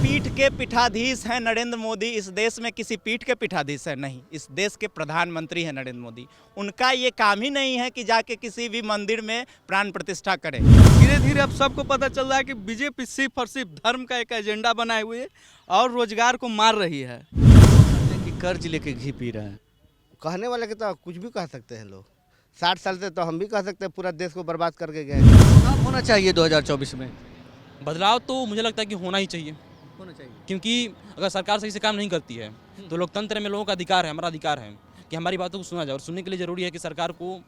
पीठ के पीठाधीश हैं नरेंद्र मोदी। इस देश में किसी पीठ के पीठाधीश है नहीं, इस देश के प्रधानमंत्री हैं नरेंद्र मोदी। उनका ये काम ही नहीं है कि जाके किसी भी मंदिर में प्राण प्रतिष्ठा करें। धीरे धीरे अब सबको पता चल रहा है कि बीजेपी सिर्फ और सिर्फ धर्म का एक एजेंडा बनाए हुए और रोजगार को मार रही है। कि कर्ज लेके घी पी रहे हैं। कहने वाले के तो कुछ भी कह सकते हैं लोग। 60 साल से तो हम भी कह सकते हैं पूरा देश को बर्बाद करके गए। बदलाव होना चाहिए 2024 में। बदलाव तो मुझे लगता है कि होना ही चाहिए, होना चाहिए। क्योंकि अगर सरकार सही से काम नहीं करती है तो लोकतंत्र में लोगों का अधिकार है, हमारा अधिकार है कि हमारी बातों को सुना जाए, और सुनने के लिए ज़रूरी है कि सरकार को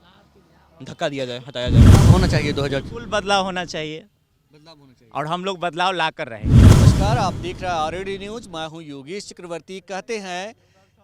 धक्का दिया जाए, हटाया जाए। होना चाहिए 2000। कुल बदलाव होना चाहिए बदलाव होना चाहिए। और हम लोग बदलाव ला कर रहे हैं। नमस्कार, आप देख रहे हैं आरएडी न्यूज। मैं हूं योगेश चक्रवर्ती। कहते हैं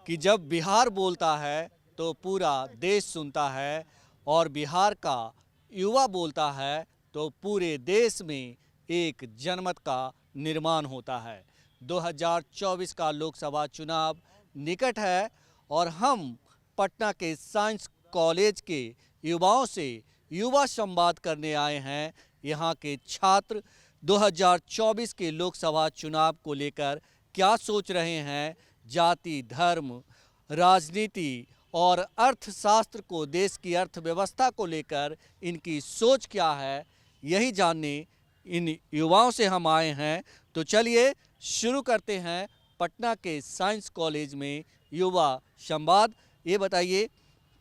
कि जब बिहार बोलता है तो पूरा देश सुनता है, और बिहार का युवा बोलता है तो पूरे देश में एक जनमत का निर्माण होता है। 2024 का लोकसभा चुनाव निकट है और हम पटना के साइंस कॉलेज के युवाओं से युवा संवाद करने आए हैं। यहाँ के छात्र 2024 के लोकसभा चुनाव को लेकर क्या सोच रहे हैं, जाति, धर्म, राजनीति और अर्थशास्त्र को, देश की अर्थव्यवस्था को लेकर इनकी सोच क्या है, यही जानने इन युवाओं से हम आए हैं। तो चलिए शुरू करते हैं पटना के साइंस कॉलेज में युवा संवाद। ये बताइए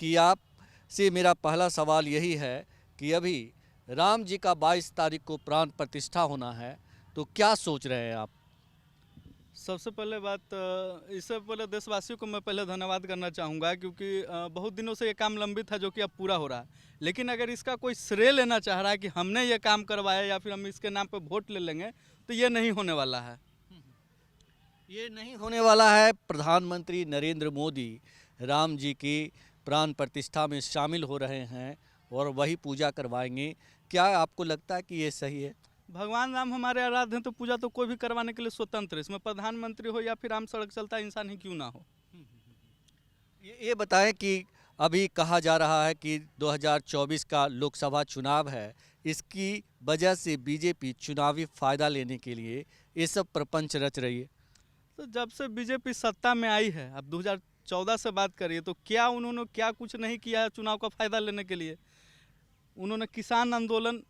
कि आप से मेरा पहला सवाल यही है कि अभी राम जी का 22 तारीख को प्राण प्रतिष्ठा होना है, तो क्या सोच रहे हैं आप? सबसे पहले बात, इससे पहले देशवासियों को मैं पहले धन्यवाद करना चाहूँगा, क्योंकि बहुत दिनों से ये काम लंबित था जो कि अब पूरा हो रहा है। लेकिन अगर इसका कोई श्रेय लेना चाह रहा है कि हमने ये काम करवाया या फिर हम इसके नाम पे वोट ले लेंगे, तो ये नहीं होने वाला है। ये नहीं होने वाला है। प्रधानमंत्री नरेंद्र मोदी राम जी की प्राण प्रतिष्ठा में शामिल हो रहे हैं और वही पूजा करवाएंगे। क्या आपको लगता है कि ये सही है? भगवान राम हमारे आराध्य हैं, तो पूजा तो कोई भी करवाने के लिए स्वतंत्र है। इसमें प्रधानमंत्री हो या फिर आम सड़क चलता इंसान ही क्यों ना हो। ये बताएं कि अभी कहा जा रहा है कि 2024 का लोकसभा चुनाव है, इसकी वजह से बीजेपी चुनावी फ़ायदा लेने के लिए ये सब प्रपंच रच रही है। तो जब से बीजेपी सत्ता में आई है, अब 2014 से बात करिए, तो क्या उन्होंने क्या कुछ नहीं किया है चुनाव का फ़ायदा लेने के लिए। उन्होंने किसान आंदोलन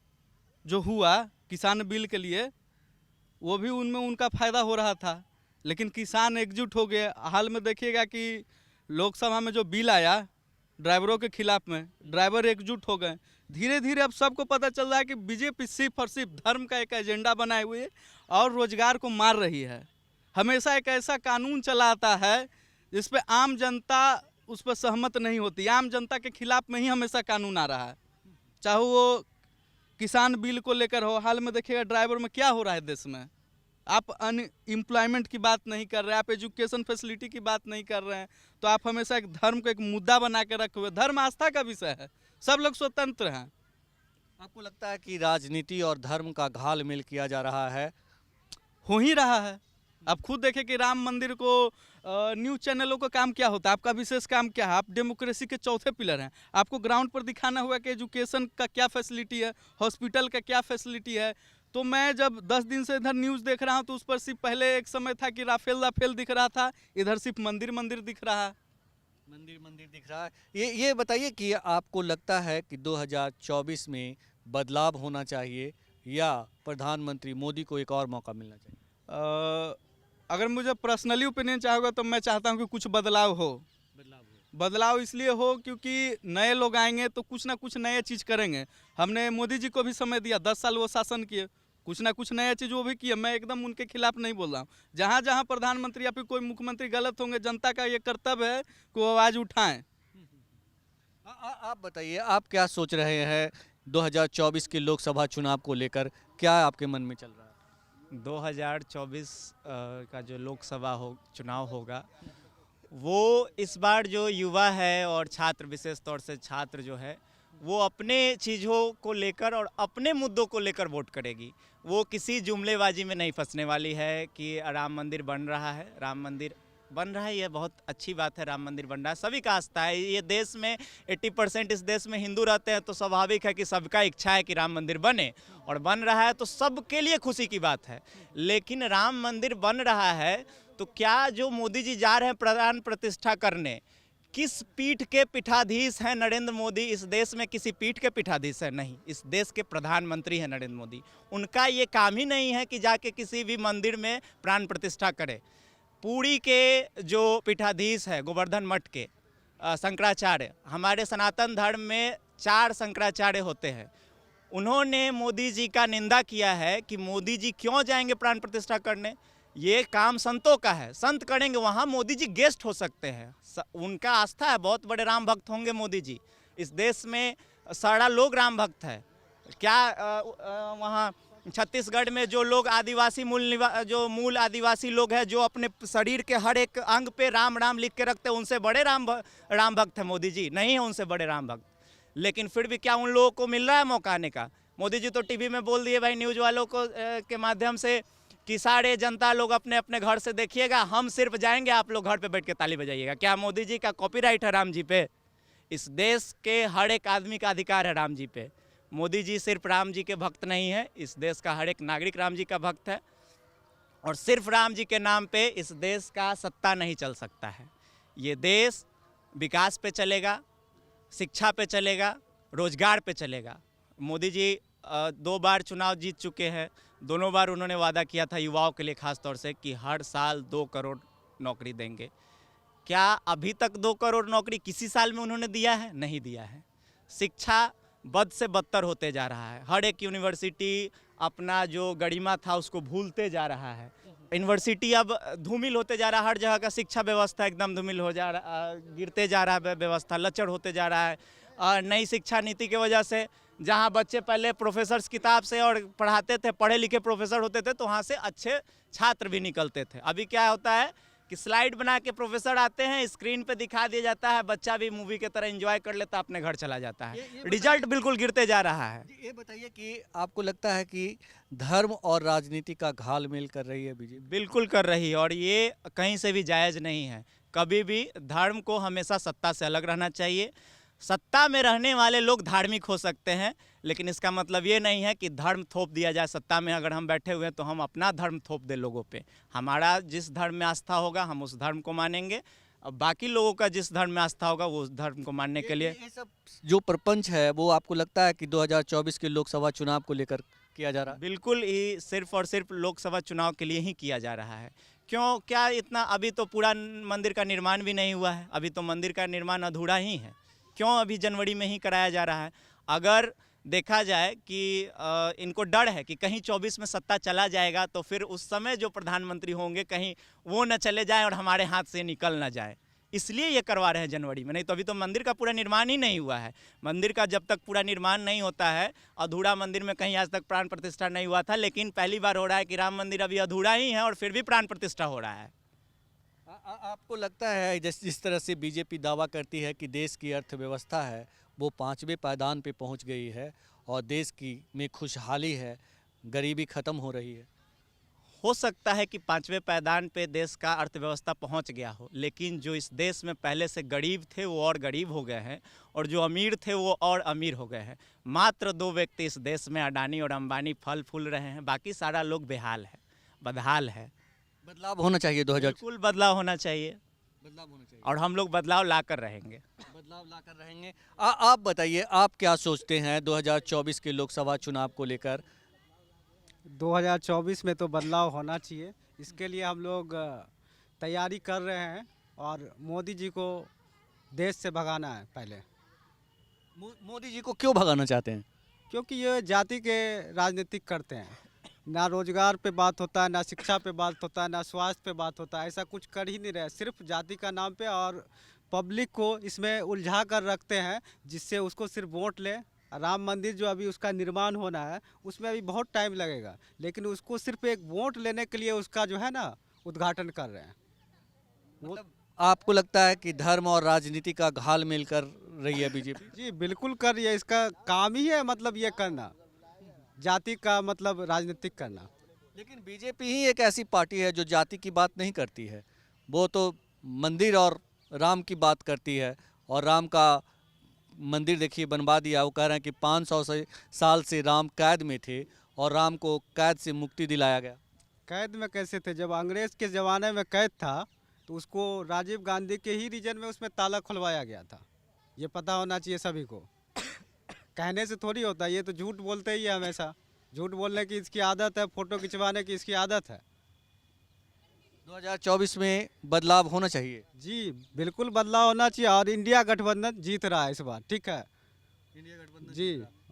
जो हुआ किसान बिल के लिए, वो भी उनमें उनका फ़ायदा हो रहा था, लेकिन किसान एकजुट हो गए। हाल में देखिएगा कि लोकसभा में जो बिल आया ड्राइवरों के खिलाफ में, ड्राइवर एकजुट हो गए। धीरे धीरे अब सबको पता चल रहा है कि बीजेपी सिर्फ और सिर्फ धर्म का एक एजेंडा बनाए हुए और रोजगार को मार रही है। हमेशा एक ऐसा कानून चलाता है जिस पे आम जनता उस पर सहमत नहीं होती। आम जनता के खिलाफ में ही हमेशा कानून आ रहा है, चाहे वो किसान बिल को लेकर हो। हाल में देखिएगा ड्राइवर में क्या हो रहा है देश में। आप अनएम्प्लॉयमेंट की बात नहीं कर रहे हैं, आप एजुकेशन फैसिलिटी की बात नहीं कर रहे हैं, तो आप हमेशा एक धर्म को एक मुद्दा बना के रखे हुए। धर्म आस्था का विषय है, सब लोग स्वतंत्र हैं। आपको लगता है कि राजनीति और धर्म का घाल-मेल किया जा रहा है? हो ही रहा है। आप खुद देखें कि राम मंदिर को न्यूज़ चैनलों का काम क्या होता है, आपका विशेष काम क्या है। आप डेमोक्रेसी के चौथे पिलर हैं। आपको ग्राउंड पर दिखाना हुआ कि एजुकेशन का क्या फैसिलिटी है, हॉस्पिटल का क्या फैसिलिटी है। तो मैं जब 10 दिन से इधर न्यूज़ देख रहा हूँ तो उस पर सिर्फ पहले एक समय था कि राफेल दिख रहा था, इधर सिर्फ मंदिर दिख रहा है। मंदिर दिख रहा है। ये बताइए कि आपको लगता है कि 2024 में बदलाव होना चाहिए या प्रधानमंत्री मोदी को एक और मौका मिलना चाहिए? अगर मुझे पर्सनली ओपिनियन चाहोगे तो मैं चाहता हूँ कि कुछ बदलाव हो। बदलाव इसलिए हो क्योंकि नए लोग आएंगे तो कुछ ना कुछ नए चीज़ करेंगे। हमने मोदी जी को भी समय दिया, 10 साल वो शासन किए, कुछ ना कुछ नया चीज़ वो भी किए। मैं एकदम उनके खिलाफ नहीं बोल रहा हूँ। जहाँ जहाँ प्रधानमंत्री या फिर कोई मुख्यमंत्री गलत होंगे, जनता का ये कर्तव्य है कि वो आवाज़ उठाएं। आप बताइए, आप क्या सोच रहे हैं 2024 के लोकसभा चुनाव को लेकर? क्या आपके मन में चल रहा है? 2024 का जो लोकसभा चुनाव होगा, वो इस बार जो युवा है और छात्र, विशेष तौर से छात्र जो है, वो अपने चीज़ों को लेकर और अपने मुद्दों को लेकर वोट करेगी। वो किसी जुमलेबाजी में नहीं फंसने वाली है कि राम मंदिर बन रहा है, राम मंदिर बन रहा है, ये बहुत अच्छी बात है। राम मंदिर बन रहा है, सभी का आस्था है। ये देश में 80% इस देश में हिंदू रहते हैं, तो स्वाभाविक है कि सबका इच्छा है कि राम मंदिर बने, और बन रहा है तो सबके लिए खुशी की बात है। लेकिन राम मंदिर बन रहा है तो क्या जो मोदी जी जा रहे हैं प्राण प्रतिष्ठा करने, किस पीठ के पीठाधीश हैं नरेंद्र मोदी? इस देश में किसी पीठ के पीठाधीश है? नहीं, इस देश के प्रधानमंत्री हैं नरेंद्र मोदी। उनका ये काम ही नहीं है कि जाके किसी भी मंदिर में प्राण प्रतिष्ठा करे। पुरी के जो पीठाधीश है गोवर्धन मठ के शंकराचार्य, हमारे सनातन धर्म में 4 शंकराचार्य होते हैं। उन्होंने मोदी जी का निंदा किया है कि मोदी जी क्यों जाएंगे प्राण प्रतिष्ठा करने, ये काम संतों का है, संत करेंगे, वहाँ मोदी जी गेस्ट हो सकते हैं। उनका आस्था है, बहुत बड़े राम भक्त होंगे मोदी जी। इस देश में सारा लोग राम भक्त है। क्या वहाँ छत्तीसगढ़ में जो लोग आदिवासी मूल आदिवासी लोग हैं, जो अपने शरीर के हर एक अंग पे राम राम लिख के रखते हैं, उनसे बड़े राम भक्त हैं मोदी जी? नहीं है उनसे बड़े राम भक्त। लेकिन फिर भी क्या उन लोगों को मिल रहा है मौका आने का? मोदी जी तो टीवी में बोल दिए भाई, न्यूज़ वालों को के माध्यम से कि सारे जनता लोग अपने अपने घर से देखिएगा, हम सिर्फ जाएंगे, आप लोग घर पे बैठ के ताली बजाइएगा। क्या मोदी जी का कॉपीराइट है राम जी पे? इस देश के हर एक आदमी का अधिकार है राम जी पे। मोदी जी सिर्फ राम जी के भक्त नहीं है, इस देश का हर एक नागरिक राम जी का भक्त है। और सिर्फ राम जी के नाम पे इस देश का सत्ता नहीं चल सकता है। ये देश विकास पे चलेगा, शिक्षा पे चलेगा, रोजगार पे चलेगा। मोदी जी 2 बार चुनाव जीत चुके हैं। दोनों बार उन्होंने वादा किया था युवाओं के लिए खास तौर से कि हर साल 2 करोड़ नौकरी देंगे। क्या अभी तक 2 करोड़ नौकरी किसी साल में उन्होंने दिया है? नहीं दिया है। शिक्षा बद से बदतर होते जा रहा है। हर एक यूनिवर्सिटी अपना जो गरिमा था उसको भूलते जा रहा है। यूनिवर्सिटी अब धूमिल होते जा रहा है, हर जगह का शिक्षा व्यवस्था एकदम धूमिल हो जा रहा, गिरते जा रहा है, व्यवस्था लचर होते जा रहा है। नई शिक्षा नीति की वजह से जहाँ बच्चे पहले प्रोफेसर्स किताब से और पढ़ाते थे, पढ़े लिखे प्रोफेसर होते थे, तो वहाँ से अच्छे छात्र भी निकलते थे। अभी क्या होता है कि स्लाइड बना के प्रोफेसर आते हैं, स्क्रीन पे दिखा दिया जाता है, बच्चा भी मूवी की तरह एंजॉय कर लेता, अपने घर चला जाता है। रिजल्ट बिल्कुल गिरते जा रहा है। ये बताइए कि आपको लगता है कि धर्म और राजनीति का घालमेल कर रही है बीजेपी? बिल्कुल कर रही है, और ये कहीं से भी जायज़ नहीं है। कभी भी धर्म को हमेशा सत्ता से अलग रहना चाहिए। सत्ता में रहने वाले लोग धार्मिक हो सकते हैं, लेकिन इसका मतलब ये नहीं है कि धर्म थोप दिया जाए। सत्ता में अगर हम बैठे हुए हैं तो हम अपना धर्म थोप दें लोगों पे। हमारा जिस धर्म में आस्था होगा हम उस धर्म को मानेंगे, और बाकी लोगों का जिस धर्म में आस्था होगा वो उस धर्म को मानने के लिए। ये सब जो प्रपंच है वो आपको लगता है कि 2024 के लोकसभा चुनाव को लेकर किया जा रहा है? बिल्कुल ही सिर्फ और सिर्फ लोकसभा चुनाव के लिए ही किया जा रहा है। क्यों? क्या इतना? अभी तो पूरा मंदिर का निर्माण भी नहीं हुआ है, अभी तो मंदिर का निर्माण अधूरा ही है। क्यों अभी जनवरी में ही कराया जा रहा है? अगर देखा जाए कि इनको डर है कि कहीं 24 में सत्ता चला जाएगा तो फिर उस समय जो प्रधानमंत्री होंगे कहीं वो न चले जाएं और हमारे हाथ से निकल ना जाए, इसलिए ये करवा रहे हैं जनवरी में। नहीं तो अभी तो मंदिर का पूरा निर्माण ही नहीं हुआ है। मंदिर का जब तक पूरा निर्माण नहीं होता है, अधूरा मंदिर में कहीं आज तक प्राण प्रतिष्ठा नहीं हुआ था, लेकिन पहली बार हो रहा है कि राम मंदिर अभी अधूरा ही है और फिर भी प्राण प्रतिष्ठा हो रहा है। आपको लगता है जिस तरह से बीजेपी दावा करती है कि देश की अर्थव्यवस्था है वो 5वें पायदान पे पहुंच गई है और देश की में खुशहाली है, गरीबी ख़त्म हो रही है? हो सकता है कि 5वें पायदान पे देश का अर्थव्यवस्था पहुंच गया हो, लेकिन जो इस देश में पहले से गरीब थे वो और गरीब हो गए हैं, और जो अमीर थे वो और अमीर हो गए हैं। मात्र 2 व्यक्ति इस देश में, अडानी और अंबानी, फल फूल रहे हैं, बाकी सारा लोग बेहाल है, बदहाल है। बदलाव होना चाहिए 2000। बिल्कुल बदलाव होना चाहिए, बदलाव होना चाहिए और हम लोग बदलाव ला कर रहेंगे। बदलाव लाकर रहेंगे। आप बताइए, आप क्या सोचते हैं 2024 के लोकसभा चुनाव को लेकर? 2024 में तो बदलाव होना चाहिए, इसके लिए हम लोग तैयारी कर रहे हैं, और मोदी जी को देश से भगाना है पहले। मोदी जी को क्यों भगाना चाहते हैं? क्योंकि ये जाति के राजनीतिक करते हैं। ना रोजगार पे बात होता है, ना शिक्षा पे बात होता है, ना स्वास्थ्य पे बात होता है, ऐसा कुछ कर ही नहीं रहे, सिर्फ जाति का नाम पे, और पब्लिक को इसमें उलझा कर रखते हैं, जिससे उसको सिर्फ वोट ले। राम मंदिर जो अभी उसका निर्माण होना है उसमें अभी बहुत टाइम लगेगा, लेकिन उसको सिर्फ एक वोट लेने के लिए उसका जो है ना उद्घाटन कर रहे हैं। मतलब आपको लगता है कि धर्म और राजनीति का घालमेल कर रही है बीजेपी? जी बिल्कुल कर रही है, इसका काम ही है, मतलब ये करना, जाति का मतलब राजनीतिक करना। लेकिन बीजेपी ही एक ऐसी पार्टी है जो जाति की बात नहीं करती है। वो तो मंदिर और राम की बात करती है, और राम का मंदिर देखिए बनवा दिया। वो कह रहे हैं कि 500 साल से राम कैद में थे और राम को कैद से मुक्ति दिलाया गया। कैद में कैसे थे? जब अंग्रेज के ज़माने में कैद था तो उसको राजीव गांधी के ही रीजन में उसमें ताला खुलवाया गया था। ये पता होना चाहिए सभी को। कहने से थोड़ी होता है, ये तो झूठ बोलते ही है हमेशा। झूठ बोलने की इसकी आदत है, फ़ोटो खिंचवाने की इसकी आदत है। 2024 में बदलाव होना चाहिए। जी बिल्कुल बदलाव होना चाहिए, और इंडिया गठबंधन जीत रहा है इस बार, ठीक है। इंडिया गठबंधन जी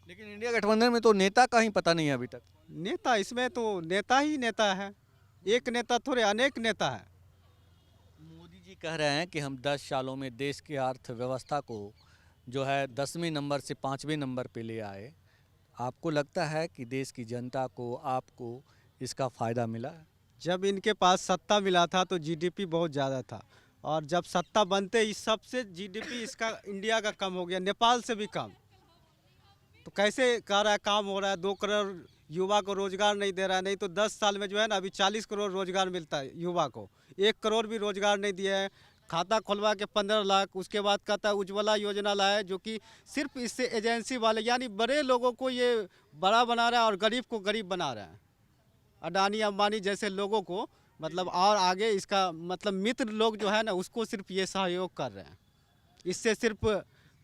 लेकिन इंडिया गठबंधन में तो नेता का ही पता नहीं है अभी तक। नेता, इसमें तो नेता ही नेता है, एक नेता थोड़े, अनेक नेता है। मोदी जी कह रहे हैं कि हम 10 सालों में देश की अर्थव्यवस्था को जो है 10वें नंबर से 5वें नंबर पे ले आए। आपको लगता है कि देश की जनता को, आपको इसका फ़ायदा मिला है? जब इनके पास सत्ता मिला था तो जीडीपी बहुत ज़्यादा था, और जब सत्ता बनते ही सबसे जीडीपी इसका इंडिया का कम हो गया, नेपाल से भी कम। तो कैसे कह रहा है काम हो रहा है? 2 करोड़ युवा को रोजगार नहीं दे रहा है। नहीं तो 10 साल में जो है ना, अभी 40 करोड़ रोजगार मिलता है युवा को, 1 करोड़ भी रोजगार नहीं दिया है। खाता खुलवा के 15 लाख, उसके बाद कहता है उज्ज्वला योजना लाया, जो कि सिर्फ इससे एजेंसी वाले यानी बड़े लोगों को ये बड़ा बना रहा है और गरीब को गरीब बना रहा है। अडानी अंबानी जैसे लोगों को मतलब, और आगे इसका मतलब मित्र लोग जो है ना, उसको सिर्फ ये सहयोग कर रहे हैं। इससे सिर्फ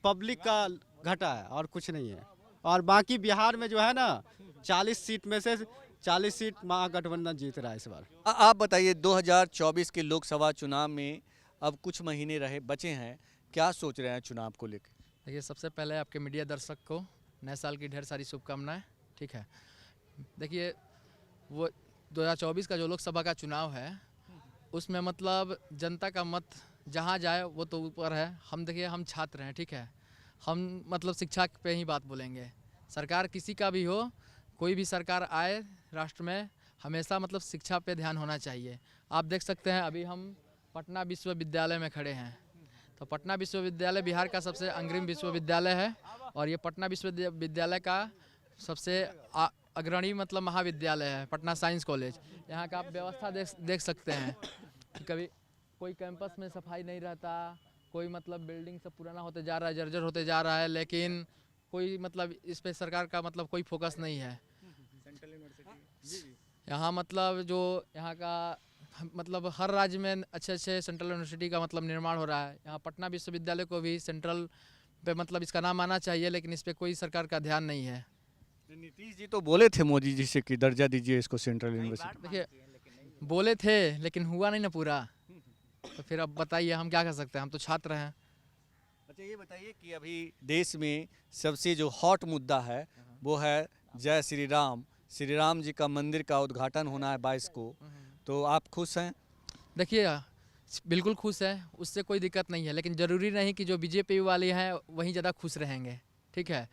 पब्लिक का घटा है और कुछ नहीं है। और बाकी बिहार में जो है ना, 40 सीट में से 40 सीट महागठबंधन जीत रहा है इस बार। आप बताइए, 2024 के लोकसभा चुनाव में अब कुछ महीने रहे बचे हैं, क्या सोच रहे हैं चुनाव को लेकर? देखिए, सबसे पहले आपके मीडिया दर्शक को नए साल की ढेर सारी शुभकामनाएं। ठीक है, देखिए वो 2024 का जो लोकसभा का चुनाव है, उसमें मतलब जनता का मत जहां जाए वो तो ऊपर है। हम देखिए, हम छात्र हैं, ठीक है, हम मतलब शिक्षा पे ही बात बोलेंगे। सरकार किसी का भी हो, कोई भी सरकार आए राष्ट्र में, हमेशा मतलब शिक्षा पे ध्यान होना चाहिए। आप देख सकते हैं, अभी हम पटना विश्वविद्यालय में खड़े हैं, तो पटना विश्वविद्यालय बिहार का सबसे अग्रिम विश्वविद्यालय है, और ये पटना विश्वविद्यालय का सबसे अग्रणी मतलब महाविद्यालय है, पटना साइंस कॉलेज। यहाँ का आप व्यवस्था देख सकते हैं कि कभी कोई कैंपस में सफाई नहीं रहता, कोई मतलब बिल्डिंग सब पुराना होते जा रहा है, जर्जर होते जा रहा है, लेकिन कोई मतलब इस पे सरकार का मतलब कोई फोकस नहीं है। यहाँ मतलब जो यहाँ का मतलब हर राज्य में अच्छे अच्छे सेंट्रल यूनिवर्सिटी का मतलब निर्माण हो रहा है। यहाँ पटना विश्वविद्यालय को भी सेंट्रल पे मतलब इसका नाम आना चाहिए, लेकिन इस पे कोई सरकार का ध्यान नहीं है। नीतीश जी तो बोले थे मोदी जी से कि दर्जा दीजिए इसको सेंट्रल यूनिवर्सिटी। देखिए, बोले थे लेकिन हुआ नहीं ना पूरा, तो फिर अब बताइए हम क्या कर सकते हैं, हम तो छात्र हैं। अच्छा, ये बताइए कि अभी देश में सबसे जो हॉट मुद्दा है वो है जय श्री राम। श्री राम जी का मंदिर का उद्घाटन होना है 22 को, तो आप खुश हैं? देखिए, बिल्कुल खुश है, उससे कोई दिक्कत नहीं है, लेकिन ज़रूरी नहीं कि जो बीजेपी वाले हैं वहीं ज़्यादा खुश रहेंगे। ठीक है,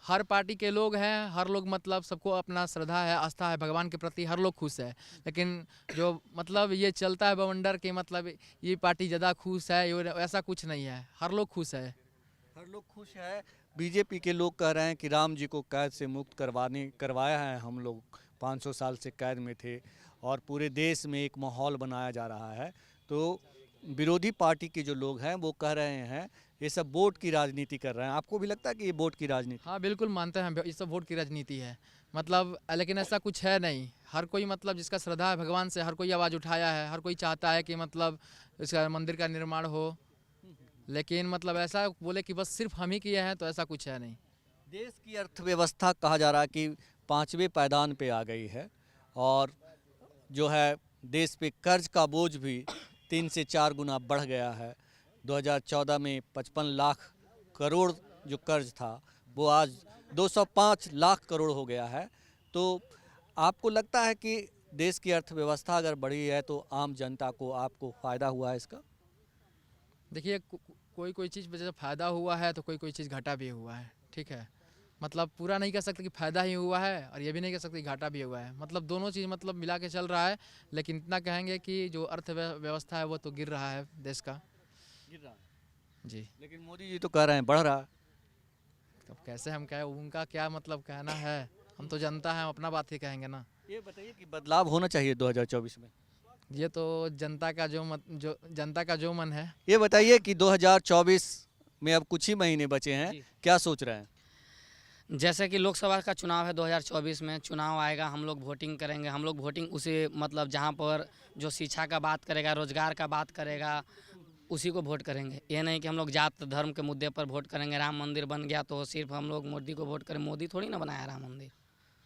हर पार्टी के लोग हैं, हर लोग मतलब सबको अपना श्रद्धा है, आस्था है भगवान के प्रति, हर लोग खुश है। लेकिन जो मतलब ये चलता है बवंडर के मतलब ये पार्टी ज़्यादा खुश है, ये ऐसा कुछ नहीं है, हर लोग खुश है। हर लोग खुश है। बीजेपी के लोग कह रहे हैं कि राम जी को कैद से मुक्त करवाया है, हम लोग 500 साल से कैद में थे, और पूरे देश में एक माहौल बनाया जा रहा है। तो विरोधी पार्टी के जो लोग हैं वो कह रहे हैं ये सब वोट की राजनीति कर रहे हैं। आपको भी लगता है कि ये वोट की राजनीति? हाँ बिल्कुल मानते हैं, ये सब वोट की राजनीति है मतलब, लेकिन ऐसा कुछ है नहीं। हर कोई मतलब जिसका श्रद्धा है भगवान से, हर कोई आवाज़ उठाया है, हर कोई चाहता है कि मतलब इसका मंदिर का निर्माण हो, लेकिन मतलब ऐसा बोले कि बस सिर्फ हम ही किए हैं, तो ऐसा कुछ है नहीं। देश की अर्थव्यवस्था कहा जा रहा है कि 5वें पायदान पे आ गई है, और जो है देश पे कर्ज का बोझ भी 3 से 4 गुना बढ़ गया है। 2014 में 55 लाख करोड़ जो कर्ज था वो आज 205 लाख करोड़ हो गया है। तो आपको लगता है कि देश की अर्थव्यवस्था अगर बढ़ी है तो आम जनता को, आपको फ़ायदा हुआ है इसका? देखिए, कोई कोई चीज़ वजह से फ़ायदा हुआ है तो कोई कोई चीज़ घाटा भी हुआ है। ठीक है, मतलब पूरा नहीं कह सकते कि फ़ायदा ही हुआ है, और ये भी नहीं कह सकते कि घाटा भी हुआ है, मतलब दोनों चीज़ मतलब मिला के चल रहा है। लेकिन इतना कहेंगे कि जो अर्थव्यवस्था है वो तो गिर रहा है देश का, गिर रहा है जी। लेकिन मोदी जी तो कह रहे हैं बढ़ रहा है। अब कैसे हम कहें, उनका क्या मतलब कहना है, हम तो जनता हैं, अपना बात ही कहेंगे ना। ये बताइए कि बदलाव होना चाहिए 2024 में? ये तो जनता का जो मन है। ये बताइए कि 2024 में अब कुछ ही महीने बचे हैं, जी। क्या सोच रहे हैं? जैसे कि लोकसभा का चुनाव है, 2024 में चुनाव आएगा, हम लोग वोटिंग करेंगे। हम लोग वोटिंग उसे मतलब जहाँ पर जो शिक्षा का बात करेगा, रोजगार का बात करेगा, उसी को वोट करेंगे। ये नहीं कि हम लोग जात धर्म के मुद्दे पर वोट करेंगे। राम मंदिर बन गया तो सिर्फ हम लोग मोदी को वोट करें। मोदी थोड़ी ना बनाया राम मंदिर।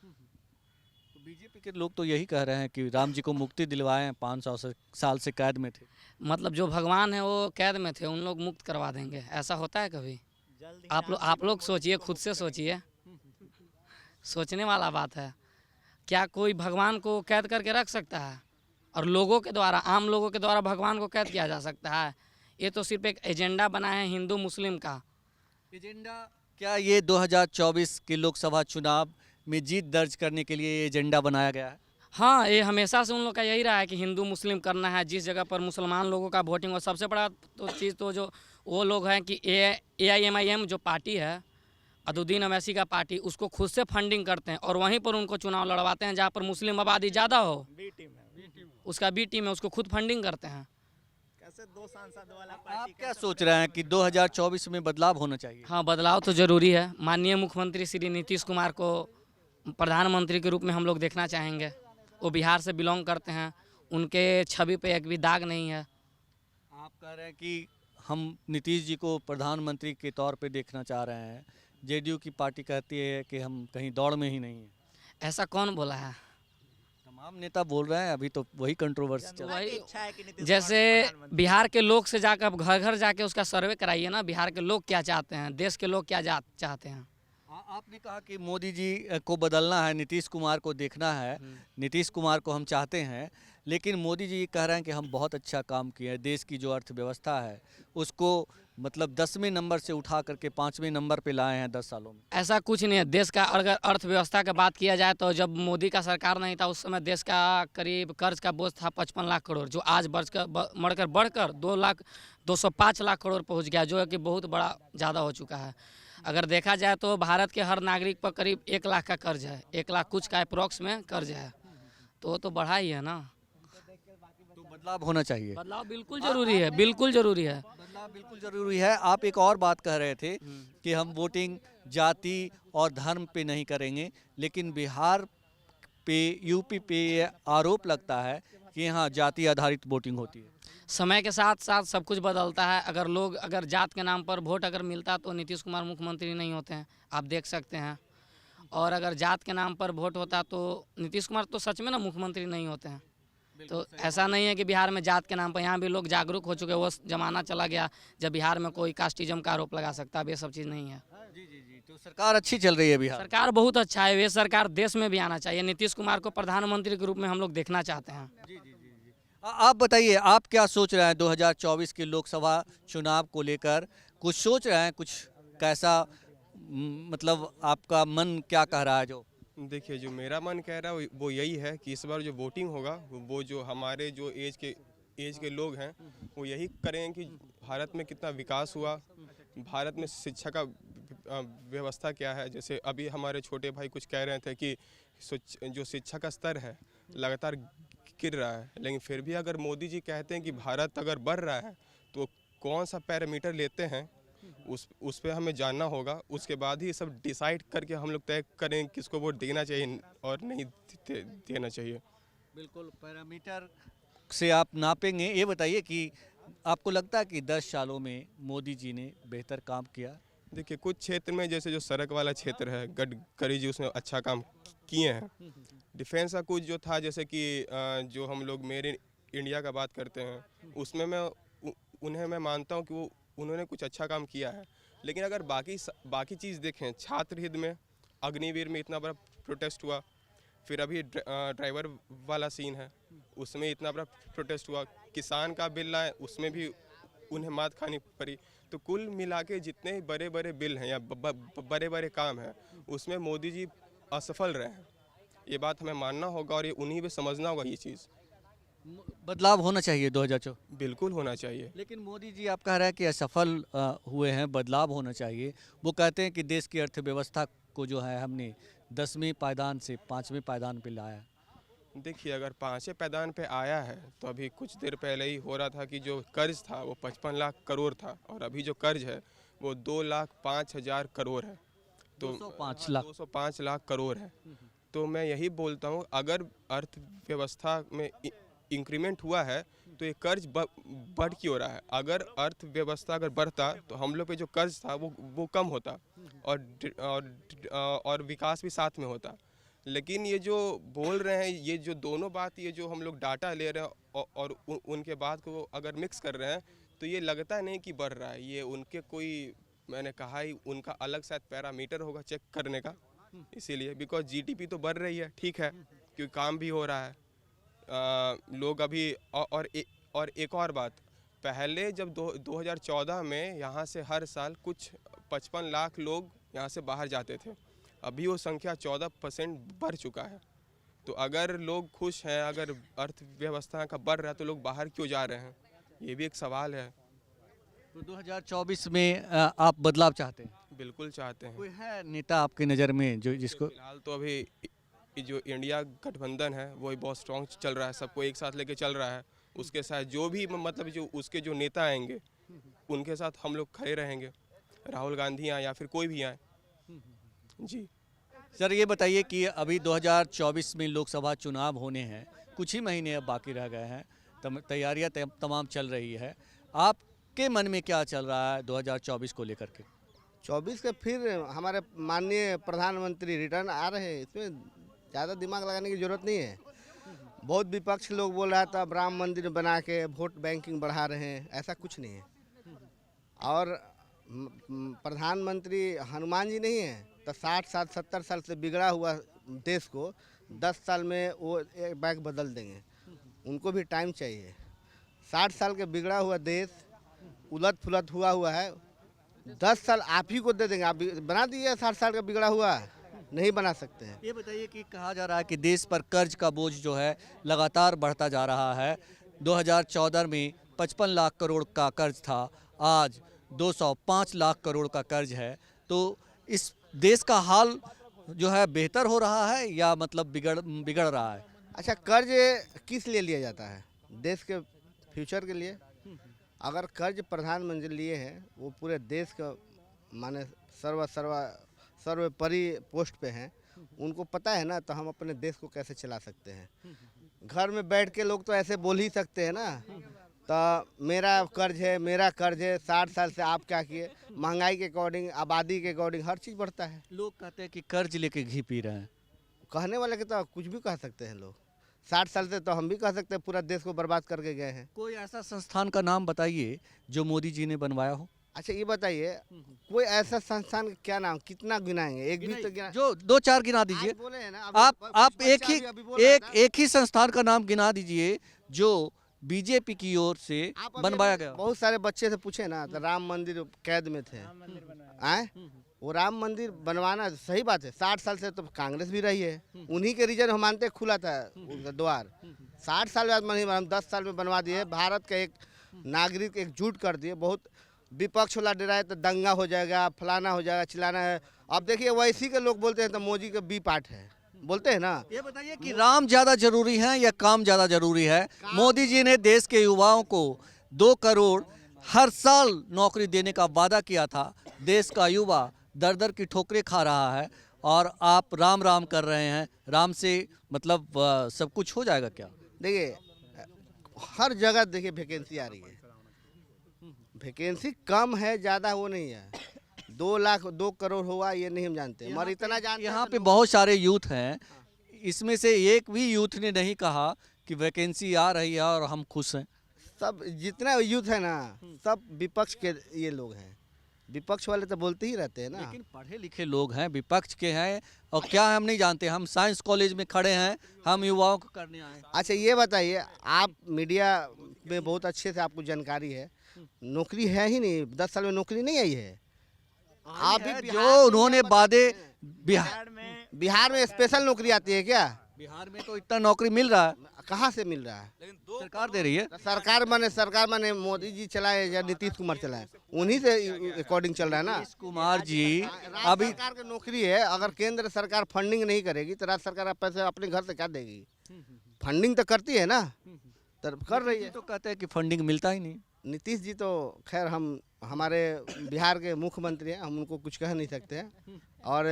तो बीजेपी के लोग तो यही कह रहे हैं कि राम जी को मुक्ति दिलवाएं, 500 साल से कैद में थे। मतलब जो भगवान है वो कैद में थे, उन लोग मुक्त करवा देंगे। ऐसा होता है कभी? आप लोग सोचिए, खुद से सोचिए, सोचने वाला बात है। क्या कोई भगवान को कैद करके रख सकता है? और लोगों के द्वारा, आम लोगों के द्वारा भगवान को कैद किया जा सकता है? ये तो सिर्फ एक एजेंडा बना है हिंदू मुस्लिम का। एजेंडा क्या ये 2024 के लोकसभा चुनाव में जीत दर्ज करने के लिए ये एजेंडा बनाया गया है? हाँ, ये हमेशा से उन लोग का यही रहा है कि हिंदू मुस्लिम करना है। जिस जगह पर मुसलमान लोगों का वोटिंग हो, सबसे बड़ा तो चीज़ तो जो वो लोग हैं कि AIMIM जो पार्टी है, अदुद्दीन अवैसी का पार्टी, उसको खुद से फंडिंग करते हैं और वहीं पर उनको चुनाव लड़वाते हैं जहाँ पर मुस्लिम आबादी ज़्यादा हो। उसका B टीम है, उसको खुद फंडिंग करते हैं। कैसे 2 सांसद वाला आप पार्टी क्या सोच रहे हैं कि 2024 में बदलाव होना चाहिए? हाँ, बदलाव तो ज़रूरी है। माननीय मुख्यमंत्री श्री नीतीश कुमार को प्रधानमंत्री के रूप में हम लोग देखना चाहेंगे। वो बिहार से बिलोंग करते हैं, उनके छवि पे एक भी दाग नहीं है। आप कह रहे हैं कि हम नीतीश जी को प्रधानमंत्री के तौर पे देखना चाह रहे हैं। जेडीयू की पार्टी कहती है कि हम कहीं दौड़ में ही नहीं हैं। ऐसा कौन बोला है? तमाम नेता बोल रहे हैं, अभी तो वही कंट्रोवर्सी चल रहा है। वही इच्छा है कि नीतीश जैसे कुमार प्रधानमंत्री बिहार के लोग से जाकर घर घर जाके उसका सर्वे कराइए ना, बिहार के लोग क्या चाहते हैं, देश के लोग क्या चाहते हैं। आपने कहा कि मोदी जी को बदलना है, नीतीश कुमार को देखना है, नीतीश कुमार को हम चाहते हैं, लेकिन मोदी जी कह रहे हैं कि हम बहुत अच्छा काम किए हैं। देश की जो अर्थव्यवस्था है उसको मतलब 10वें नंबर से उठा करके 5वें नंबर पे लाए हैं 10 सालों में। ऐसा कुछ नहीं है। देश का अगर अर्थव्यवस्था का बात किया जाए तो जब मोदी का सरकार नहीं था उस समय देश का करीब कर्ज का बोझ था 55 लाख करोड़, जो आज बढ़कर 205 लाख करोड़ पहुंच गया, जो है कि बहुत बड़ा ज़्यादा हो चुका है। अगर देखा जाए तो भारत के हर नागरिक पर करीब 1 लाख का कर्ज है, 1 लाख कुछ का अप्रोक्स में कर्ज है, तो वो तो बढ़ा ही है ना। तो बदलाव होना चाहिए। बदलाव बिल्कुल ज़रूरी है, बिल्कुल ज़रूरी है। बदलाव बिल्कुल ज़रूरी है। आप एक और बात कह रहे थे कि हम वोटिंग जाति और धर्म पे नहीं करेंगे, लेकिन बिहार पे, यूपी पे ये आरोप लगता है कि यहाँ जाति आधारित वोटिंग होती है। समय के साथ साथ सब कुछ बदलता है। अगर जात के नाम पर वोट अगर मिलता तो नीतीश कुमार मुख्यमंत्री नहीं होते हैं, आप देख सकते हैं। और अगर जात के नाम पर वोट होता तो नीतीश कुमार तो सच में ना मुख्यमंत्री नहीं होते हैं। तो ऐसा नहीं है कि बिहार में जात के नाम पर, यहाँ भी लोग जागरूक हो चुके हैं। वो ज़माना चला गया जब बिहार में कोई कास्टिज्म का आरोप लगा सकता है। अब ये सब चीज़ नहीं है। जी, तो सरकार अच्छी चल रही है बिहार। सरकार बहुत अच्छा है। ये सरकार देश में भी आना चाहिए। नीतीश कुमार को प्रधानमंत्री के रूप में हम लोग देखना चाहते हैं। आप बताइए, आप क्या सोच रहे हैं 2024 के लोकसभा चुनाव को लेकर? कुछ सोच रहे हैं, कुछ कैसा मतलब आपका मन क्या कह रहा है? जो देखिए, जो मेरा मन कह रहा है वो यही है कि इस बार जो वोटिंग होगा वो जो हमारे जो एज के लोग हैं वो यही करें कि भारत में कितना विकास हुआ, भारत में शिक्षा का व्यवस्था क्या है। जैसे अभी हमारे छोटे भाई कुछ कह रहे थे कि जो शिक्षा का स्तर है लगातार गिर रहा है, लेकिन फिर भी अगर मोदी जी कहते हैं कि भारत अगर बढ़ रहा है तो कौन सा पैरामीटर लेते हैं उस पे हमें जानना होगा। उसके बाद ही सब डिसाइड करके हम लोग तय करें किसको वोट देना चाहिए और नहीं देना चाहिए। बिल्कुल पैरामीटर से आप नापेंगे। ये बताइए कि आपको लगता है कि 10 सालों में मोदी जी ने बेहतर काम किया? देखिए, कुछ क्षेत्र में जैसे जो सड़क वाला क्षेत्र है, गडकरी जी उसमें अच्छा काम किए हैं। डिफेंस का कुछ जो था, जैसे कि जो हम लोग मेड इन इंडिया का बात करते हैं, उसमें उन्हें मैं मानता हूँ कि उन्होंने कुछ अच्छा काम किया है। लेकिन अगर बाकी चीज़ देखें, छात्र हित में अग्निवीर में इतना बड़ा प्रोटेस्ट हुआ, फिर अभी ड्राइवर वाला सीन है उसमें इतना बड़ा प्रोटेस्ट हुआ, किसान का बिल आए उसमें भी उन्हें मात खानी पड़ी। तो कुल मिला के जितने बड़े बड़े बिल हैं या बड़े बड़े काम हैं उसमें मोदी जी असफल रहे हैं। ये बात हमें मानना होगा और ये उन्हीं पे समझना होगा। ये चीज़ बदलाव होना चाहिए 2024। बिल्कुल होना चाहिए। लेकिन मोदी जी आप कह रहे हैं कि असफल हुए हैं, बदलाव होना चाहिए। वो कहते हैं कि देश की अर्थव्यवस्था को जो है हमने 10वें पायदान से 5वें पायदान पे लाया। देखिए, अगर पाँचवें पैदान पे आया है तो अभी कुछ देर पहले ही हो रहा था कि जो कर्ज था वो 55 लाख करोड़ था और अभी जो कर्ज है वो 2,05,000 करोड़ है। तो 205 लाख करोड़ है। तो मैं यही बोलता हूँ, अगर अर्थव्यवस्था में इंक्रीमेंट हुआ है तो ये कर्ज बढ़ क्यों रहा है? अगर अर्थव्यवस्था अगर बढ़ता तो हम लोग पे जो कर्ज था वो कम होता और विकास भी साथ में होता। लेकिन ये जो बोल रहे हैं, ये जो दोनों बात, ये जो हम लोग डाटा ले रहे हैं और उनके बात को अगर मिक्स कर रहे हैं तो ये लगता नहीं कि बढ़ रहा है। ये उनके कोई, मैंने कहा ही, उनका अलग शायद पैरामीटर होगा चेक करने का, इसीलिए। बिकॉज जीडीपी तो बढ़ रही है, ठीक है, क्योंकि काम भी हो रहा है। लोग अभी और एक और बात, पहले जब 2014 में यहाँ से हर साल कुछ 55 लाख लोग यहाँ से बाहर जाते थे, अभी वो संख्या 14% बढ़ चुका है। तो अगर लोग खुश हैं, अगर अर्थव्यवस्था का बढ़ रहा है तो लोग बाहर क्यों जा रहे हैं? ये भी एक सवाल है। तो 2024 में आप बदलाव चाहते हैं? बिल्कुल चाहते हैं। कोई है नेता आपकी नज़र में जो जिसको? फिलहाल तो अभी जो इंडिया गठबंधन है वो ही बहुत स्ट्रॉन्ग चल रहा है, सबको एक साथ लेके चल रहा है। उसके साथ जो भी मतलब जो उसके जो नेता आएंगे उनके साथ हम लोग खड़े रहेंगे, राहुल गांधी आए या फिर कोई भी आए। जी सर, ये बताइए कि अभी 2024 में लोकसभा चुनाव होने हैं, कुछ ही महीने अब बाकी रह गए हैं, तैयारियां तमाम चल रही है। आपके मन में क्या चल रहा है 2024 को लेकर के? 24 के फिर हमारे माननीय प्रधानमंत्री रिटर्न आ रहे हैं, इसमें ज़्यादा दिमाग लगाने की ज़रूरत नहीं है। बहुत विपक्ष लोग बोल रहा था राम मंदिर बना के वोट बैंकिंग बढ़ा रहे हैं, ऐसा कुछ नहीं है। और प्रधानमंत्री हनुमान जी नहीं है तो 60 साल 70 साल से बिगड़ा हुआ देश को 10 साल में वो एक बैग बदल देंगे। उनको भी टाइम चाहिए। 60 साल के बिगड़ा हुआ देश उलट पुलट हुआ है, 10 साल आप ही को दे देंगे। आप बना दिए 60 साल का बिगड़ा हुआ, नहीं बना सकते हैं। ये बताइए कि कहा जा रहा है कि देश पर कर्ज का बोझ जो है लगातार बढ़ता जा रहा है। 2014 में 55 लाख करोड़ का कर्ज था, आज 205 लाख करोड़ का कर्ज है। तो इस देश का हाल जो है बेहतर हो रहा है या मतलब बिगड़ रहा है? अच्छा, कर्ज किस लिए लिया जाता है? देश के फ्यूचर के लिए। अगर कर्ज प्रधानमंत्री लिए हैं, वो पूरे देश का माने सर्वोपरि पोस्ट पे हैं, उनको पता है ना, तो हम अपने देश को कैसे चला सकते हैं। घर में बैठ के लोग तो ऐसे बोल ही सकते हैं ना, तो मेरा कर्ज है 60 साल से आप क्या किए। महंगाई के अकॉर्डिंग, आबादी के अकॉर्डिंग हर चीज़ बढ़ता है। लोग कहते हैं कि कर्ज लेके घी पी रहे हैं। कहने वाले के तो कुछ भी कह सकते हैं लोग। 60 साल से तो हम भी कह सकते हैं पूरा देश को बर्बाद करके गए हैं। कोई ऐसा संस्थान का नाम बताइए जो मोदी जी ने बनवाया हो। अच्छा, ये बताइए कोई ऐसा संस्थान का क्या नाम, कितना गिनाएंगे? एक भी तो गिना, जो 2-4 गिना दीजिए। बोले हैं ना, आप एक ही संस्थान का नाम गिना दीजिए जो बीजेपी की ओर से बनवाया गया। बहुत सारे बच्चे से पूछे ना, तो राम मंदिर कैद में थे। आए वो राम मंदिर बनवाना सही बात है। 60 साल से तो कांग्रेस भी रही है, उन्हीं के रीजन हम मानते खुला था द्वार। 60 साल बाद नहीं, हम 10 साल में बनवा दिए। भारत का एक नागरिक एकजुट कर दिए। बहुत विपक्ष वाला डरा है तो दंगा हो जाएगा, फलाना हो जाएगा, चिल्लाना है। अब देखिए वैसी के लोग बोलते हैं तो मोदी का बी पार्ट है, बोलते हैं ना। ये बताइए कि राम ज्यादा जरूरी है या काम ज्यादा जरूरी है? मोदी जी ने देश के युवाओं को 2 करोड़ हर साल नौकरी देने का वादा किया था। देश का युवा दर दर की ठोकरें खा रहा है और आप राम राम कर रहे हैं। राम से मतलब सब कुछ हो जाएगा क्या? देखिए हर जगह देखिए वैकेंसी आ रही है। वैकेंसी कम है, ज़्यादा वो नहीं है। 2 करोड़ हुआ ये नहीं हम जानते, मगर इतना जानते हैं। यहाँ पे बहुत सारे यूथ हैं, इसमें से एक भी यूथ ने नहीं कहा कि वैकेंसी आ रही है और हम खुश हैं। सब जितना यूथ है ना, सब विपक्ष के ये लोग हैं। विपक्ष वाले तो बोलते ही रहते हैं ना। लेकिन पढ़े लिखे लोग हैं, विपक्ष के हैं, और क्या है हम नहीं जानते। हम साइंस कॉलेज में खड़े हैं, हम युवाओं को करने आए। अच्छा, ये बताइए, आप मीडिया में बहुत अच्छे से आपको जानकारी है, नौकरी है ही नहीं। 10 साल में नौकरी नहीं आई है। आप भी जो उन्होंने वादे, बिहार में स्पेशल नौकरी आती है क्या? बिहार में तो इतना नौकरी मिल रहा है, कहाँ से मिल रहा है? सरकार दे रही है। सरकार माने मोदी जी चलाए या नीतीश कुमार चलाए, उन्हीं से अकॉर्डिंग चल रहा है ना। नीतीश कुमार जी अभी सरकार की नौकरी है। अगर केंद्र सरकार फंडिंग नहीं करेगी तो राज्य सरकार पैसे अपने घर से क्या देगी? फंडिंग तो करती है ना, तो कर रही है। तो कहते हैं कि फंडिंग मिलता ही नहीं। नीतीश जी तो खैर हमारे बिहार के मुख्यमंत्री हैं, हम उनको कुछ कह नहीं सकते हैं। और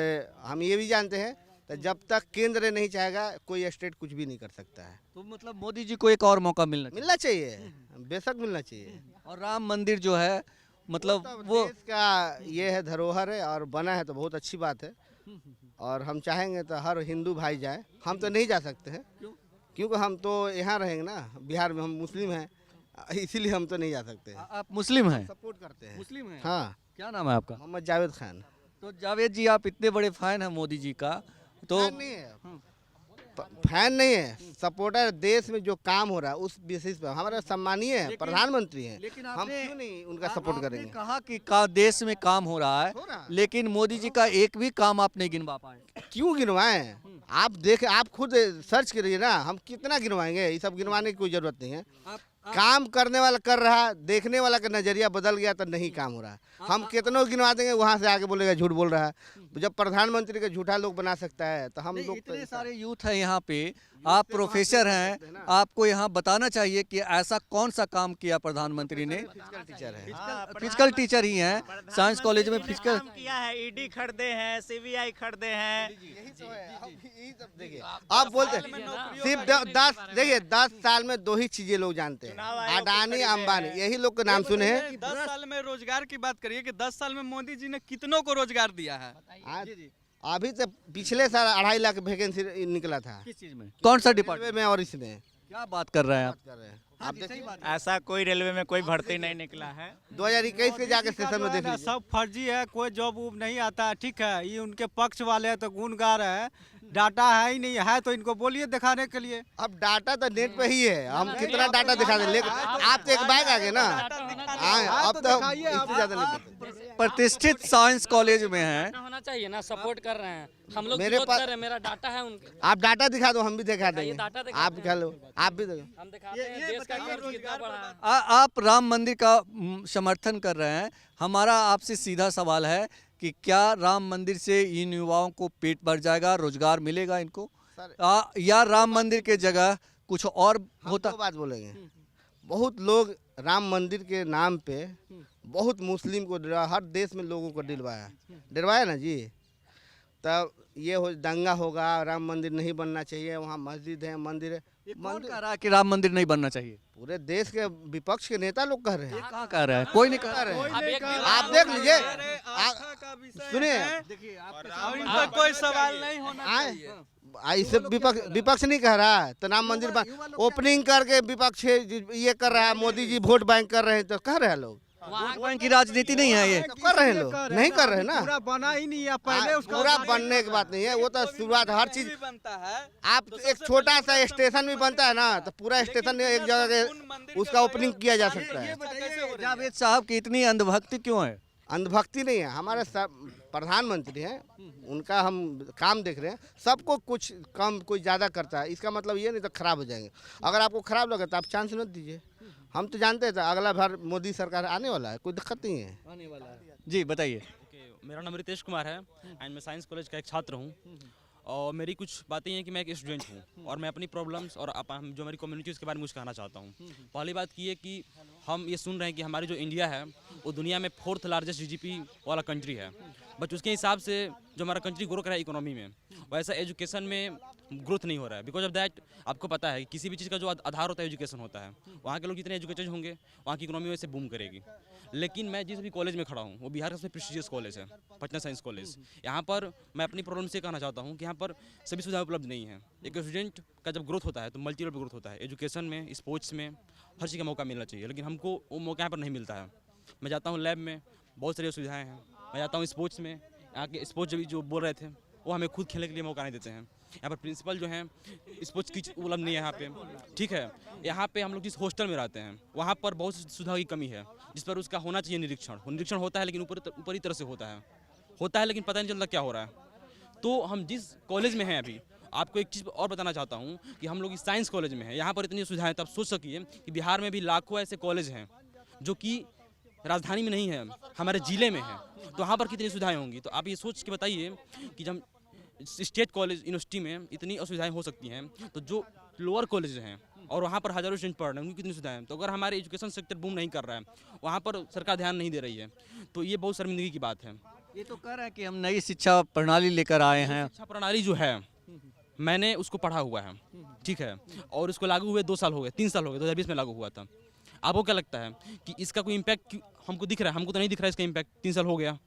हम ये भी जानते हैं तो जब तक केंद्र नहीं चाहेगा कोई स्टेट कुछ भी नहीं कर सकता है। तो मतलब मोदी जी को एक और मौका मिलना चाहिए, बेशक मिलना चाहिए। और राम मंदिर जो है मतलब वो देश का ये है, धरोहर है, और बना है तो बहुत अच्छी बात है। और हम चाहेंगे तो हर हिंदू भाई जाए, हम तो नहीं जा सकते हैं क्योंकि हम तो यहाँ रहेंगे ना, बिहार में हम मुस्लिम हैं, इसीलिए हम तो नहीं जा सकते हैं। आप मुस्लिम हैं? सपोर्ट करते हैं। मुस्लिम हैं? हाँ। क्या नाम है आपका? मोहम्मद जावेद खान। तो जावेद जी, आप इतने बड़े फैन हैं मोदी जी का, तो फैन नहीं है, फैन नहीं है, सपोर्टर। देश में जो काम हो रहा है उस बेसिस पर हमारा सम्मानीय है, प्रधानमंत्री हैं, लेकिन हम क्यों नहीं उनका सपोर्ट करेंगे। कहा कि देश में काम हो रहा है, लेकिन मोदी जी का एक भी काम आप नहीं गिनवा पाए। क्यों गिनवाएं? आप खुद सर्च करिए ना, हम कितना गिनवाएंगे? ये सब गिनवाने की कोई जरूरत नहीं है। काम करने वाला कर रहा, देखने वाला का नजरिया बदल गया तो नहीं काम हो रहा। हम कितनों गिनवा देंगे, वहाँ से आगे बोलेगा झूठ बोल रहा है। जब प्रधानमंत्री का झूठा लोग बना सकता है तो हम लोग इतने सारे यूथ है यहाँ पे, आप प्रोफेसर हैं, आपको यहाँ बताना चाहिए कि ऐसा कौन सा काम किया प्रधानमंत्री ने। टीचर है, फिजिकल टीचर ही हैं, साइंस कॉलेज में फिजिकल किया है, ईडी खरीदे हैं, सीबीआई खरीदे हैं। देखिए आप बोलते सिर्फ 10 साल में 2 ही चीजें लोग जानते हैं, अडानी अंबानी, यही लोग के नाम सुने हैं। 10 साल में रोजगार की बात करिए कि 10 साल में मोदी जी ने कितनों को रोजगार दिया है। अभी तो पिछले साल 2.5 लाख वैकेंसी निकला था। किस चीज में? कौन सा डिपार्टमेंट में? और इसमें क्या बात कर रहे हैं आप? आप देखिए, ऐसा कोई रेलवे में कोई भर्ती नहीं निकला है। 2021 के जाके सेशन में देख लीजिए। सब फर्जी है, कोई जॉब वॉब नहीं आता है। ठीक है, ये उनके पक्ष वाले हैं तो गुण गा रहे हैं, डाटा है ही नहीं है तो इनको बोलिए दिखाने के लिए। अब डाटा तो नेट पे ही है, हम कितना डाटा दिखा दें, लेकिन आप तो एक बैग आ गए ना। अब तो इससे ज्यादा नहीं। प्रतिष्ठित साइंस कॉलेज में है, होना चाहिए ना, सपोर्ट कर रहे हैं हम लोग, मेरे विरोध पास- कर रहे हैं, मेरा डाटा है उनके। आप डाटा दिखा दो, हम भी दिखा देंगे। डाटा दिखा आप दिखा लो, आप भी दो। हम दिखाते हैं देश का कर्ज कितना बढ़ा है। आप राम मंदिर का समर्थन कर रहे हैं। हमारा आपसे सीधा सवाल है कि क्या राम मंदिर से इन युवाओं को पेट भर जाएगा, रोजगार मिलेगा इनको, या राम मंदिर के जगह कुछ और होता? दो बात बोलेंगे, बहुत लोग राम मंदिर के नाम पे बहुत मुस्लिम को डरा, हर देश में लोगों को डरवाया ना जी। तब ये दंगा होगा, राम मंदिर नहीं बनना चाहिए, वहाँ मस्जिद है, मंदिर है। कौन कह रहा है कि राम मंदिर नहीं बनना चाहिए? पूरे देश के विपक्ष के नेता लोग कह रहे हैं। कहाँ कह रहा है? कोई नहीं कह रहा है। आप देख लीजिए, सुनिए, और इन पर कोई सवाल नहीं होना चाहिए। इसे विपक्ष नहीं कह रहा है तो राम मंदिर ओपनिंग करके विपक्ष ये कर रहा है, मोदी जी वोट बैंक कर रहे हैं तो कह रहे हैं लोग। वोट बैंक की राजनीति नहीं है ये। तो कर रहे हैं लोग, नहीं कर रहे हैं ना। पूरा बना ही नहीं है, पहले उसका पूरा बनने की बात नहीं है, वो तो शुरुआत हर चीज बनता है। आप एक छोटा सा स्टेशन भी बनता है ना तो पूरा स्टेशन एक जगह के उसका ओपनिंग किया जा सकता है। जावेद साहब की इतनी अंधभक्ति क्यों है? अंधभक्ति नहीं है, हमारे प्रधानमंत्री हैं, उनका हम काम देख रहे हैं। सबको कुछ कम कोई ज़्यादा करता है, इसका मतलब ये नहीं तो खराब हो जाएंगे। अगर आपको खराब लगे तो आप चांस मत दीजिए। हम तो जानते थे अगला बार मोदी सरकार आने वाला है, कोई दिक्कत नहीं है। आने वाला है जी, बताइए। मेरा नाम रितेश कुमार है एंड मैं साइंस कॉलेज का एक छात्र हूँ। और मेरी कुछ बातें हैं कि मैं एक स्टूडेंट हूँ और मैं अपनी प्रॉब्लम्स और जो हमारी कम्युनिटी उसके बारे में कुछ कहना चाहता हूँ। पहली बात की है कि हम ये सुन रहे हैं कि हमारी जो इंडिया है वो दुनिया में 4th लार्जेस्ट जीडीपी वाला कंट्री है, बट उसके हिसाब से जो हमारा कंट्री ग्रो कर रहा है इकोनॉमी में, वैसा एजुकेशन में ग्रोथ नहीं हो रहा है। बिकॉज ऑफ दैट आपको पता है कि किसी भी चीज़ का जो आधार होता है एजुकेशन होता है। वहाँ के लोग जितने एजुकेटेड होंगे वहाँ की इकोनॉमी वैसे बूम करेगी। लेकिन मैं जिस भी कॉलेज में खड़ा हूँ वो बिहार का सबसे प्रेस्टिजियस कॉलेज है, पटना साइंस कॉलेज। यहाँ पर मैं अपनी प्रॉब्लम से कहना चाहता हूँ कि यहाँ पर सभी सुविधाएं उपलब्ध नहीं है। एक स्टूडेंट का जब ग्रोथ होता है तो मल्टी लेवल ग्रोथ होता है, एजुकेशन में, स्पोर्ट्स में, हर चीज़ का मौका मिलना चाहिए, लेकिन हमको वो मौका यहाँ पर नहीं मिलता है। मैं जाता हूँ लैब में, बहुत सारी सुविधाएँ हैं। मैं जाता हूँ स्पोर्ट्स में, यहाँ के स्पोर्ट्स जो बोल रहे थे वो हमें खुद खेलने के लिए मौका नहीं देते हैं। यहाँ पर प्रिंसिपल जो हैं स्पोर्ट्स की उपलब्ध नहीं है यहाँ पे, ठीक है। यहाँ पे हम लोग जिस हॉस्टल में रहते हैं वहाँ पर बहुत सुविधा की कमी है, जिस पर उसका होना चाहिए निरीक्षण होता है, लेकिन ऊपरी तरह से होता है लेकिन पता नहीं चलता क्या हो रहा है। तो हम जिस कॉलेज में हैं अभी, आपको एक चीज़ और बताना चाहता हूँ कि हम लोग इस साइंस कॉलेज में हैं, यहाँ पर इतनी सुविधाएं, तब सोच सकिए कि बिहार में भी लाखों ऐसे कॉलेज हैं जो कि राजधानी में नहीं है, हमारे ज़िले में है, तो वहाँ पर कितनी सुविधाएं होंगी। तो आप ये सोच के बताइए कि जब स्टेट कॉलेज यूनिवर्सिटी में इतनी असुविधाएं हो सकती हैं, तो जो लोअर कॉलेज हैं और वहाँ पर हज़ारों स्टूडेंट पढ़ रहे हैं, उनकी कितनी सुविधाएं हैं। तो अगर हमारे एजुकेशन सेक्टर बूम नहीं कर रहा है, वहाँ पर सरकार ध्यान नहीं दे रही है, तो ये बहुत शर्मिंदगी की बात है। ये तो कह रहे हैं कि हम नई शिक्षा प्रणाली लेकर आए हैं। शिक्षा प्रणाली जो है मैंने उसको पढ़ा हुआ है, ठीक है, और उसको लागू हुए 2 साल हो गए, 3 साल हो गए, 2020 में लागू हुआ था। आपको क्या लगता है कि इसका कोई इम्पैक्ट हमको दिख रहा है? हमको तो नहीं दिख रहा है इसका इम्पैक्ट। 3 साल हो गया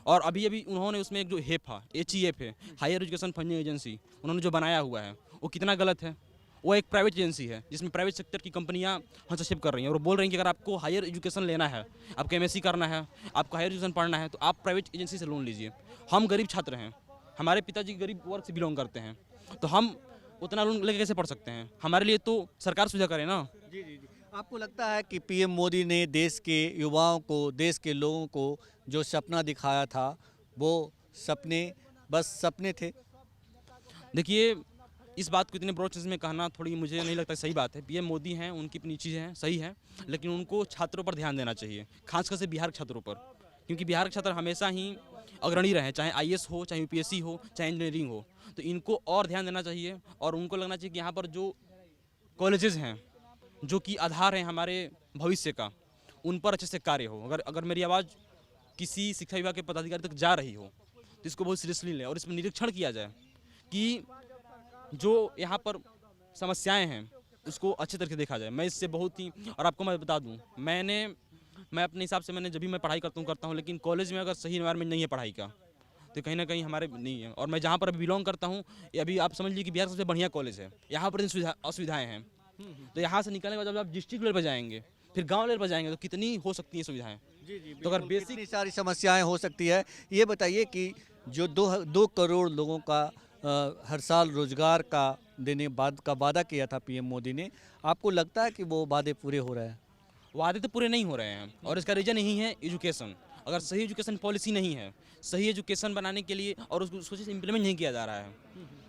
और अभी उन्होंने उसमें एक जो हेप है, HEF है, हायर एजुकेशन फंडिंग एजेंसी, उन्होंने जो बनाया हुआ है वो कितना गलत है। वो एक प्राइवेट एजेंसी है जिसमें प्राइवेट सेक्टर की कंपनियां हस्तक्षेप कर रही हैं और बोल रही हैं कि अगर आपको हायर एजुकेशन लेना है, आपको MSc करना है, आपको हायर एजुकेशन पढ़ना है, तो आप प्राइवेट एजेंसी से लोन लीजिए। हम गरीब छात्र हैं, हमारे पिताजी गरीब वर्ग से बिलोंग करते हैं, तो हम उतना लोन लेके कैसे पढ़ सकते हैं? हमारे लिए तो सरकार सुविधा करे ना। जी। आपको लगता है कि PM मोदी ने देश के युवाओं को, देश के लोगों को जो सपना दिखाया था वो सपने बस सपने थे? देखिए, इस बात को इतने ब्रॉड सेंस में कहना थोड़ी मुझे नहीं लगता सही बात है। PM मोदी हैं, उनकी अपनी चीज़ें हैं, सही है, लेकिन उनको छात्रों पर ध्यान देना चाहिए, खासकर से बिहार के छात्रों पर, क्योंकि बिहार के छात्र हमेशा ही अग्रणी रहे, चाहे IAS हो, चाहे UPSC हो, चाहे इंजीनियरिंग हो। तो इनको और ध्यान देना चाहिए और उनको लगना चाहिए कि यहाँ पर जो कॉलेजेस हैं, जो कि आधार हैं हमारे भविष्य का, उन पर अच्छे से कार्य हो। अगर मेरी आवाज़ किसी शिक्षा विभाग के पदाधिकारी तक जा रही हो तो इसको बहुत सीरियसली लें और इसमें निरीक्षण किया जाए कि जो यहाँ पर समस्याएं हैं उसको अच्छे तरीके से देखा जाए। मैं इससे बहुत ही, और आपको मैं बता दूँ, मैं अपने हिसाब से जब भी मैं पढ़ाई करता हूँ, लेकिन कॉलेज में अगर सही एनवायरनमेंट नहीं है पढ़ाई का तो कहीं ना कहीं हमारे नहीं है। और मैं जहाँ पर अभी बिलोंग करता हूँ, ये अभी आप समझ लीजिए कि बिहार का सबसे बढ़िया कॉलेज है, यहाँ पर असुविधाएँ हैं। तो यहाँ से निकलने के बाद जब आप डिस्ट्रिक्ट लेवल पर जाएंगे, फिर गाँव लेवल पर जाएंगे, तो कितनी हो सकती हैं सुविधाएँ। तो अगर बेसिक इतनी सारी समस्याएं हो सकती है। ये बताइए कि जो 2 करोड़ लोगों का हर साल रोजगार का देने बाद का वादा किया था PM मोदी ने, आपको लगता है कि वो वादे पूरे हो रहे हैं? वादे तो पूरे नहीं हो रहे हैं और इसका रीज़न यही है एजुकेशन। अगर सही एजुकेशन पॉलिसी नहीं है, सही एजुकेशन बनाने के लिए और उसको इम्प्लीमेंट नहीं किया जा रहा है।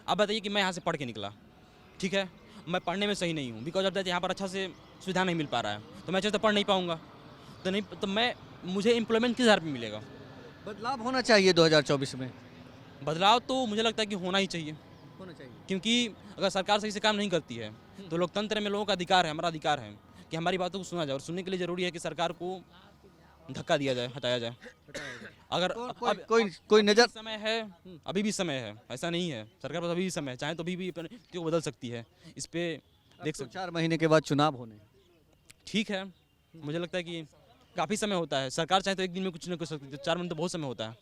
अब बताइए कि मैं यहाँ से पढ़ के निकला, ठीक है, मैं पढ़ने में सही नहीं हूँ, बिकॉज ऑफ दैट यहाँ पर अच्छा से सुविधा नहीं मिल पा रहा है, तो मैं अच्छे से पढ़ नहीं पाऊँगा, तो मुझे एम्प्लॉयमेंट किस आधार पर मिलेगा? बदलाव होना चाहिए 2024 में। बदलाव तो मुझे लगता है कि होना ही चाहिए, होना चाहिए। क्योंकि अगर सरकार सही से काम नहीं करती है तो लोकतंत्र में लोगों का अधिकार है, हमारा अधिकार है कि हमारी बातों को सुना जाए, और सुनने के लिए ज़रूरी है कि सरकार को धक्का दिया जाए, हटाया जाए। अगर कोई नजर समय है, अभी भी समय है, ऐसा नहीं है, सरकार पर अभी भी समय है, चाहे तो अभी भी क्यों बदल सकती है, इस पे देख सकते। 4 महीने के बाद चुनाव होने, ठीक है, मुझे लगता है कि काफ़ी समय होता है, सरकार चाहे तो एक दिन में कुछ नहीं कर सकती, 4 महीने तो बहुत समय होता है।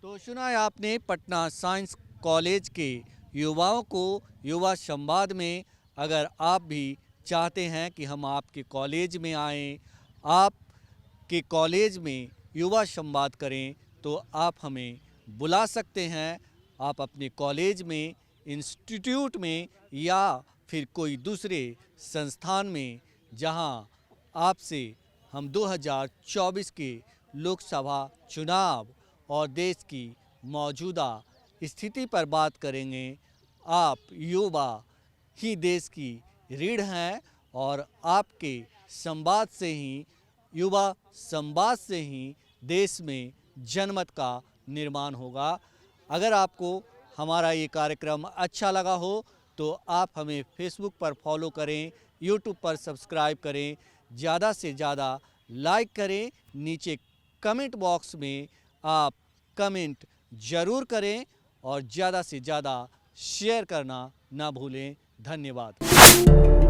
तो सुना है आपने पटना साइंस कॉलेज के युवाओं को युवा संवाद में। अगर आप भी चाहते हैं कि हम आपके कॉलेज में आएँ, आपके कॉलेज में युवा संवाद करें, तो आप हमें बुला सकते हैं। आप अपने कॉलेज में, इंस्टीट्यूट में या फिर कोई दूसरे संस्थान में जहां आपसे हम 2024 के लोकसभा चुनाव और देश की मौजूदा स्थिति पर बात करेंगे। आप युवा ही देश की रीढ़ हैं और आपके संवाद से ही, युवा संवाद से ही देश में जनमत का निर्माण होगा। अगर आपको हमारा ये कार्यक्रम अच्छा लगा हो तो आप हमें फेसबुक पर फॉलो करें, यूट्यूब पर सब्सक्राइब करें, ज़्यादा से ज़्यादा लाइक करें, नीचे कमेंट बॉक्स में आप कमेंट ज़रूर करें और ज़्यादा से ज़्यादा शेयर करना ना भूलें। धन्यवाद।